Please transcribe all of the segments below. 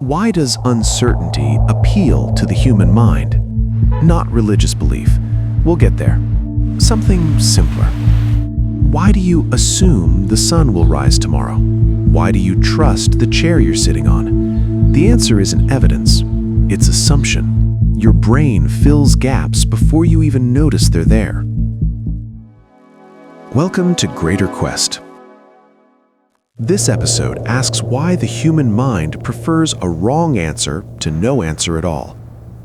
Why does uncertainty appeal to the human mind? Not religious belief. We'll get there. Something simpler. Why do you assume the sun will rise tomorrow? Why do you trust the chair you're sitting on? The answer isn't evidence. It's assumption. Your brain fills gaps before you even notice they're there. Welcome to GreaterQuest. This episode asks why the human mind prefers a wrong answer to no answer at all,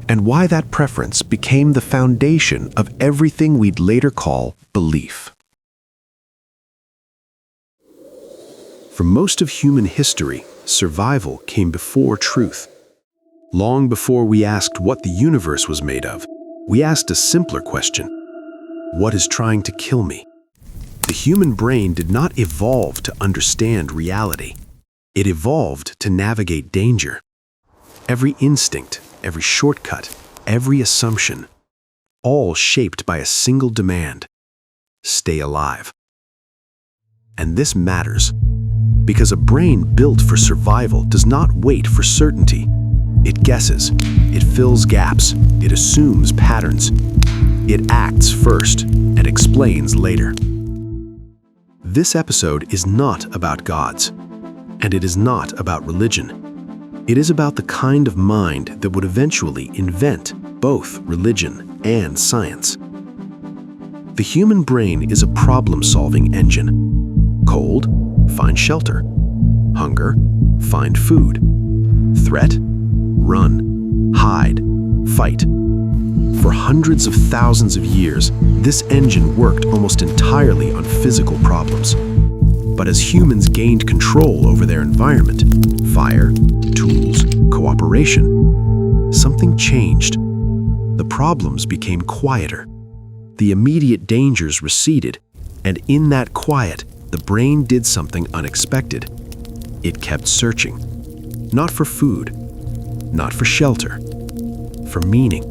and why that preference became the foundation of everything we'd later call belief. For most of human history, survival came before truth. Long before we asked what the universe was made of, we asked a simpler question: what is trying to kill me? The human brain did not evolve to understand reality. It evolved to navigate danger. Every instinct, every shortcut, every assumption, all shaped by a single demand: stay alive. And this matters, because a brain built for survival does not wait for certainty. It guesses, it fills gaps, it assumes patterns. It acts first and explains later. This episode is not about gods, and it is not about religion. It is about the kind of mind that would eventually invent both religion and science. The human brain is a problem-solving engine. Cold, find shelter. Hunger, find food. Threat, run, hide, fight. For hundreds of thousands of years, this engine worked almost entirely on physical problems. But as humans gained control over their environment, fire, tools, cooperation, something changed. The problems became quieter. The immediate dangers receded, and in that quiet, the brain did something unexpected. It kept searching, not for food, not for shelter, for meaning.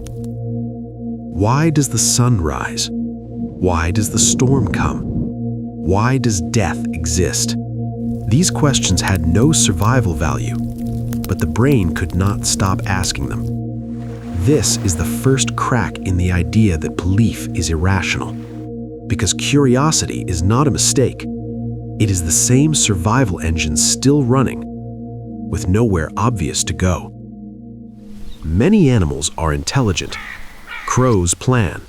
Why does the sun rise? Why does the storm come? Why does death exist? These questions had no survival value, but the brain could not stop asking them. This is the first crack in the idea that belief is irrational, because curiosity is not a mistake. It is the same survival engine still running, with nowhere obvious to go. Many animals are intelligent. Crows plan,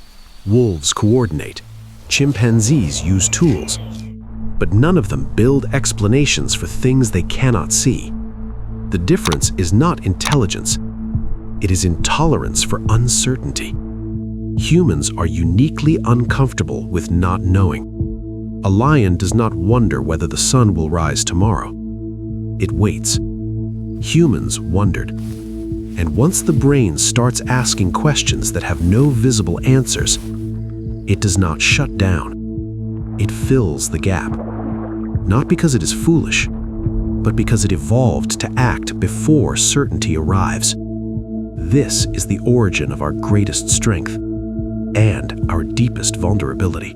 wolves coordinate, chimpanzees use tools, but none of them build explanations for things they cannot see. The difference is not intelligence, it is intolerance for uncertainty. Humans are uniquely uncomfortable with not knowing. A lion does not wonder whether the sun will rise tomorrow. It waits. Humans wondered. And once the brain starts asking questions that have no visible answers, it does not shut down. It fills the gap. Not because it is foolish, but because it evolved to act before certainty arrives. This is the origin of our greatest strength and our deepest vulnerability.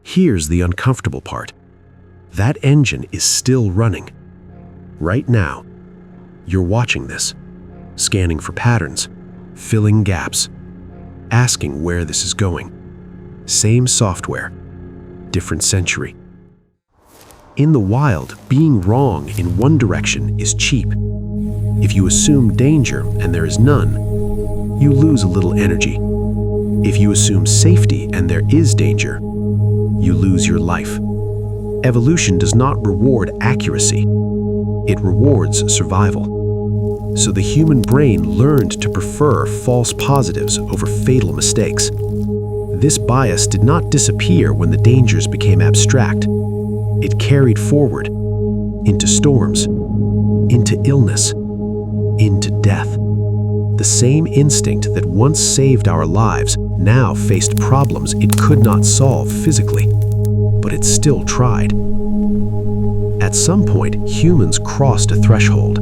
Here's the uncomfortable part. That engine is still running. Right now, you're watching this, scanning for patterns, filling gaps, asking where this is going. Same software, different century. In the wild, being wrong in one direction is cheap. If you assume danger and there is none, you lose a little energy. If you assume safety and there is danger, you lose your life. Evolution does not reward accuracy. It rewards survival. So the human brain learned to prefer false positives over fatal mistakes. This bias did not disappear when the dangers became abstract. It carried forward into storms, into illness, into death. The same instinct that once saved our lives now faced problems it could not solve physically, but it still tried. At some point, humans crossed a threshold.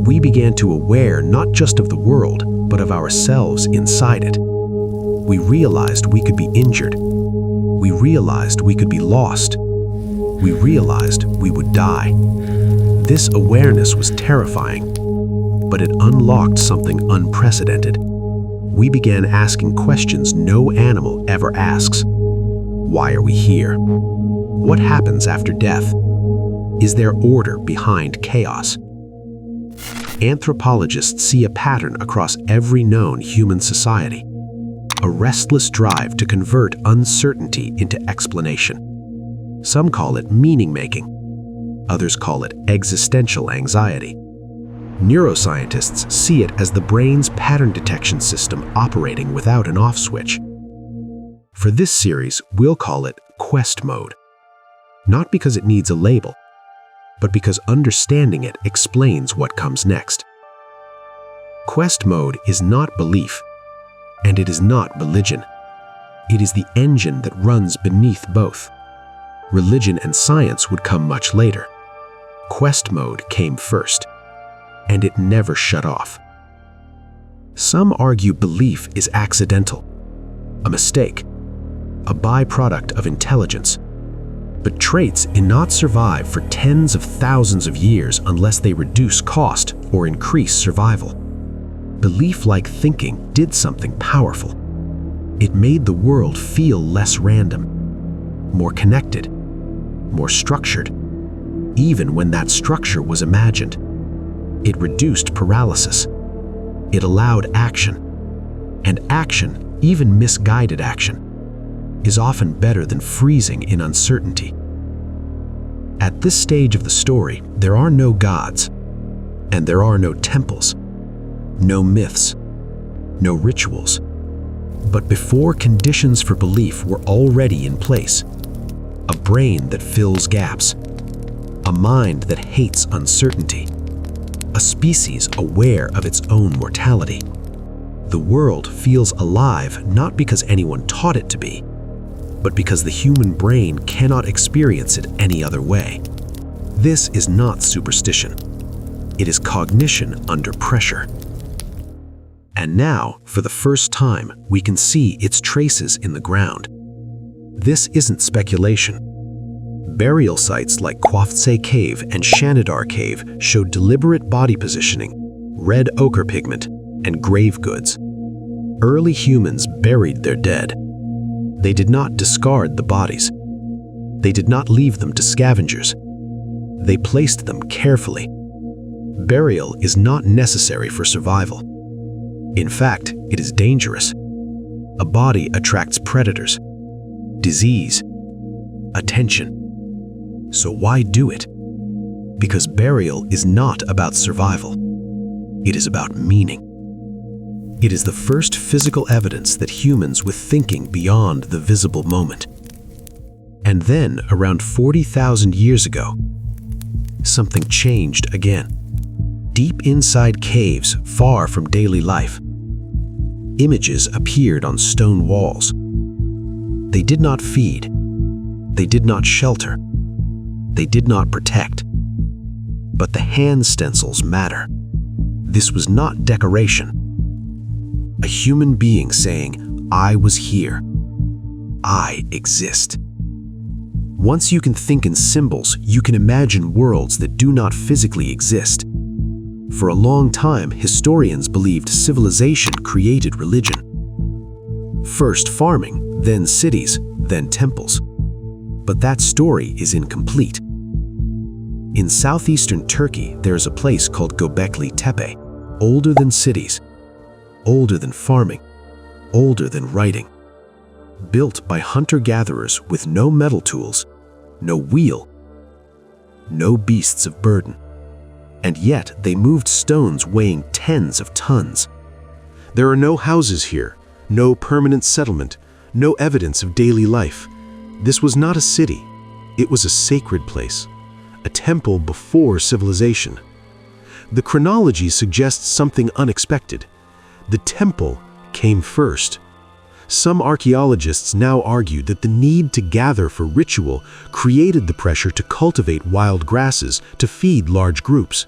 We began to aware not just of the world, but of ourselves inside it. We realized we could be injured. We realized we could be lost. We realized we would die. This awareness was terrifying, but it unlocked something unprecedented. We began asking questions no animal ever asks. Why are we here? What happens after death? Is there order behind chaos? Anthropologists see a pattern across every known human society, a restless drive to convert uncertainty into explanation. Some call it meaning-making. Others call it existential anxiety. Neuroscientists see it as the brain's pattern detection system operating without an off switch. For this series, we'll call it Quest Mode. Not because it needs a label, but because understanding it explains what comes next. Quest Mode is not belief, and it is not religion. It is the engine that runs beneath both. Religion and science would come much later. Quest Mode came first, and it never shut off. Some argue belief is accidental, a mistake, a byproduct of intelligence. But traits cannot survive for tens of thousands of years unless they reduce cost or increase survival. Belief-like thinking did something powerful. It made the world feel less random, more connected, more structured, even when that structure was imagined. It reduced paralysis. It allowed action. And action, even misguided action, is often better than freezing in uncertainty. At this stage of the story, there are no gods, and there are no temples, no myths, no rituals. But before conditions for belief were already in place, a brain that fills gaps, a mind that hates uncertainty, a species aware of its own mortality. The world feels alive not because anyone taught it to be, but because the human brain cannot experience it any other way. This is not superstition. It is cognition under pressure. And now, for the first time, we can see its traces in the ground. This isn't speculation. Burial sites like Qafse Cave and Shanidar Cave show deliberate body positioning, red ochre pigment, and grave goods. Early humans buried their dead. They did not discard the bodies. They did not leave them to scavengers. They placed them carefully. Burial is not necessary for survival. In fact, it is dangerous. A body attracts predators, disease, attention. So why do it? Because burial is not about survival. It is about meaning. It is the first physical evidence that humans were thinking beyond the visible moment. And then, around 40,000 years ago, something changed again. Deep inside caves, far from daily life, images appeared on stone walls. They did not feed. They did not shelter. They did not protect. But the hand stencils matter. This was not decoration. A human being saying, I was here. I exist. Once you can think in symbols, you can imagine worlds that do not physically exist. For a long time, historians believed civilization created religion. First farming, then cities, then temples. But that story is incomplete. In southeastern Turkey, there is a place called Göbekli Tepe, older than cities, older than farming, older than writing. Built by hunter-gatherers with no metal tools, no wheel, no beasts of burden. And yet they moved stones weighing tens of tons. There are no houses here, no permanent settlement, no evidence of daily life. This was not a city. It was a sacred place, a temple before civilization. The chronology suggests something unexpected. The temple came first. Some archaeologists now argue that the need to gather for ritual created the pressure to cultivate wild grasses to feed large groups.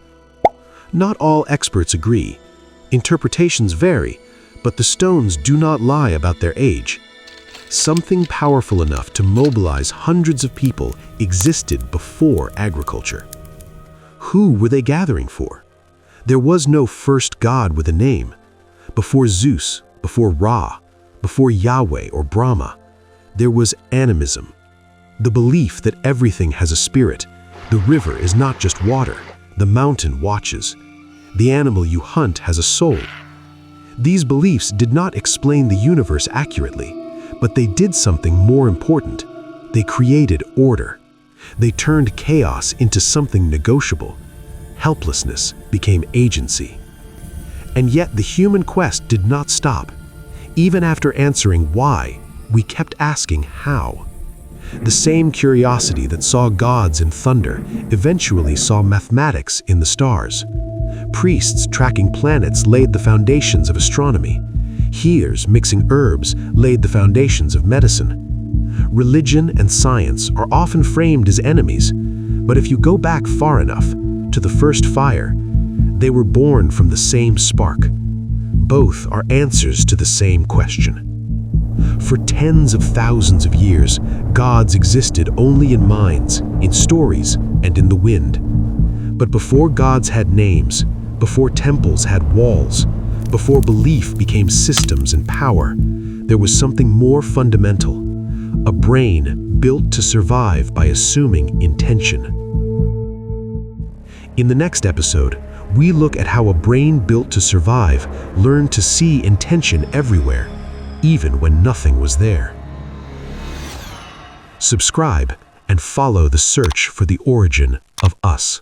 Not all experts agree. Interpretations vary, but the stones do not lie about their age. Something powerful enough to mobilize hundreds of people existed before agriculture. Who were they gathering for? There was no first god with a name. Before Zeus, before Ra, before Yahweh or Brahma, there was animism. The belief that everything has a spirit. The river is not just water. The mountain watches. The animal you hunt has a soul. These beliefs did not explain the universe accurately, but they did something more important. They created order. They turned chaos into something negotiable. Helplessness became agency. And yet the human quest did not stop. Even after answering why, we kept asking how. The same curiosity that saw gods in thunder eventually saw mathematics in the stars. Priests tracking planets laid the foundations of astronomy. Healers mixing herbs laid the foundations of medicine. Religion and science are often framed as enemies, but if you go back far enough to the first fire, they were born from the same spark. Both are answers to the same question. For tens of thousands of years, gods existed only in minds, in stories, and in the wind. But before gods had names, before temples had walls, before belief became systems and power, there was something more fundamental. A brain built to survive by assuming intention. In the next episode, we look at how a brain built to survive learned to see intention everywhere, even when nothing was there. Subscribe and follow the search for the origin of us.